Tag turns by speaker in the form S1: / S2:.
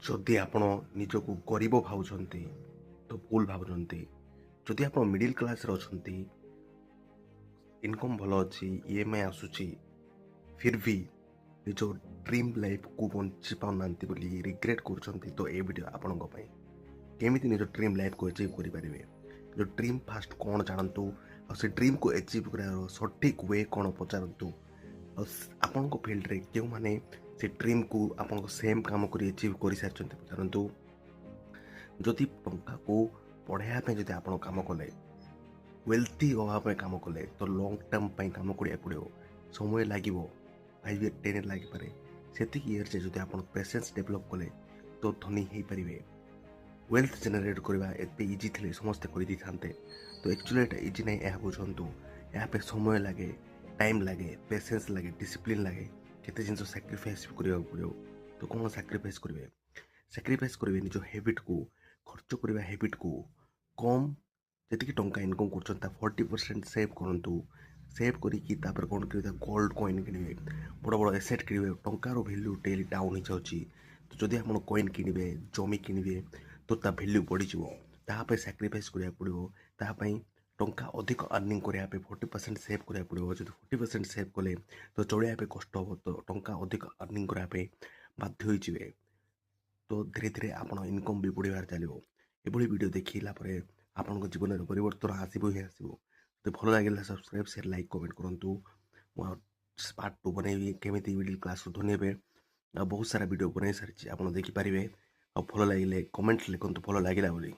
S1: ଯଦି ଆପଣ ନିଜକୁ ଗରିବ ଭାବୁଛନ୍ତି ତ ଭୁଲ ଭାବୁଛନ୍ତି। ଯଦି ଆପଣ ମିଡ଼ିଲ୍ କ୍ଲାସ୍ରେ ଅଛନ୍ତି, ଇନକମ୍ ଭଲ ଅଛି, EMI ଆସୁଛି, ଫିର୍ ବି ନିଜ ଡ୍ରିମ୍ ଲାଇଫ୍କୁ ବଞ୍ଚି ପାରୁନାହାନ୍ତି ବୋଲି ରିଗ୍ରେଟ୍ କରୁଛନ୍ତି, ତ ଏ ଭିଡ଼ିଓ ଆପଣଙ୍କ ପାଇଁ। କେମିତି ନିଜ ଡ୍ରିମ୍ ଲାଇଫ୍କୁ ଆଚିଭ୍ କରିପାରିବେ, ନିଜ ଡ୍ରିମ୍ ଫାଷ୍ଟ କ'ଣ ଜାଣନ୍ତୁ, ଆଉ ସେ ଡ୍ରିମ୍କୁ ଆଚିଭ୍ କରିବାର ସଠିକ୍ ୱେ କ'ଣ ପଚାରନ୍ତୁ, ଆଉ ଆପଣଙ୍କ ଫିଲ୍ଡରେ କେଉଁମାନେ ସେ ଡ୍ରିମ୍କୁ ଆପଣଙ୍କ ସେମ୍ କାମ କରି ଆଚିଭ୍ କରିସାରିଛନ୍ତି ପଚାରନ୍ତୁ। ଯଦି ଟଙ୍କାକୁ ବଢ଼ାଇବା ପାଇଁ ଯଦି ଆପଣ କାମ କଲେ, ୱେଲ୍ଥି ହେବା ପାଇଁ କାମ କଲେ, ତ ଲଙ୍ଗ୍ ଟର୍ମ ପାଇଁ କାମ କରିବାକୁ ପଡ଼ିବ। ସମୟ ଲାଗିବ, 5 ଇୟର୍ 10 ଇୟର୍ ଲାଗିପାରେ। ସେତିକି ଇୟର୍ସରେ ଯଦି ଆପଣ ପେସେନ୍ସ ଡେଭଲପ୍ କଲେ ତ ଧନୀ ହେଇପାରିବେ। ୱେଲ୍ଥ ଜେନେରେଟ୍ କରିବା ଏତେ ଇଜି ଥିଲେ ସମସ୍ତେ କରିଦେଇଥାନ୍ତେ, ତ ଆକ୍ଚୁଆଲି ଏଇଟା ଇଜି ନାହିଁ। ଏହା ବୁଝନ୍ତୁ, ଏହା ପାଇଁ ସମୟ ଲାଗେ, ଟାଇମ୍ ଲାଗେ, ପେସେନ୍ସ ଲାଗେ, ଡିସିପ୍ଲିନ୍ ଲାଗେ, କେତେ ଜିନିଷ ସାକ୍ରିଫାଇସ୍ କରିବାକୁ ପଡ଼ିବ। ତ କ'ଣ ସାକ୍ରିଫାଇସ୍ କରିବେ? ସାକ୍ରିଫାଇସ୍ କରିବେ ନିଜ ହ୍ୟାବିଟ୍କୁ, ଖର୍ଚ୍ଚ କରିବା ହ୍ୟାବିଟ୍କୁ। କମ୍ ଯେତିକି ଟଙ୍କା ଇନକମ୍ କରୁଛନ୍ତି ତା 40% ସେଭ୍ କରନ୍ତୁ। ସେଭ୍ କରିକି ତାପରେ କ'ଣ କରିବେ, ତା ଗୋଲ୍ଡ କଏନ୍ କିଣିବେ, ବଡ଼ ବଡ଼ ଏସେଟ୍ କିଣିବେ। ଟଙ୍କାର ଭ୍ୟାଲ୍ୟୁ ଡେଲି ଡାଉନ୍ ହେଇଯାଉଛି, ତ ଯଦି ଆପଣ କଏନ୍ କିଣିବେ, ଜମି କିଣିବେ, ତ ତା ଭ୍ୟାଲ୍ୟୁ ବଢ଼ିଯିବ। ତାହା ପାଇଁ ସାକ୍ରିଫାଇସ୍ କରିବାକୁ ପଡ଼ିବ। ତାହା ପାଇଁ ଟଙ୍କା ଅଧିକ ଅର୍ଣ୍ଣିଂ କରିବା ପାଇଁ 40% ସେଭ୍ କରିବାକୁ ପଡ଼ିବ। ଯଦି 40% ସେଭ୍ କଲେ ତ ଚଳିବା ପାଇଁ କଷ୍ଟ ହେବ, ତ ଟଙ୍କା ଅଧିକ ଅର୍ଣ୍ଣିଂ କରିବା ପାଇଁ ବାଧ୍ୟ ହୋଇଯିବେ। ତ ଧୀରେ ଧୀରେ ଆପଣ ଇନକମ୍ ବି ବଢ଼ିବାରେ ଚାଲିବ। ଏଭଳି ଭିଡ଼ିଓ ଦେଖିଲା ପରେ ଆପଣଙ୍କ ଜୀବନରେ ପରିବର୍ତ୍ତନ ଆସିବ ହିଁ ଆସିବ। ଯଦି ଭଲ ଲାଗିଲା ସବସ୍କ୍ରାଇବ୍, ସେୟାର, ଲାଇକ୍, କମେଣ୍ଟ କରନ୍ତୁ। ମୁଁ ଆଉ ପାର୍ଟ 2 ବନେଇବି, କେମିତି ମିଡ଼ିଲ୍ କ୍ଲାସ୍ରୁ ଧନୀ ହେବେ। ଆଉ ବହୁତ ସାରା ଭିଡ଼ିଓ ବନେଇ ସାରିଛି, ଆପଣ ଦେଖିପାରିବେ। ଆଉ ଭଲ ଲାଗିଲେ କମେଣ୍ଟ ଲେଖନ୍ତୁ ଭଲ ଲାଗିଲା ବୋଲି।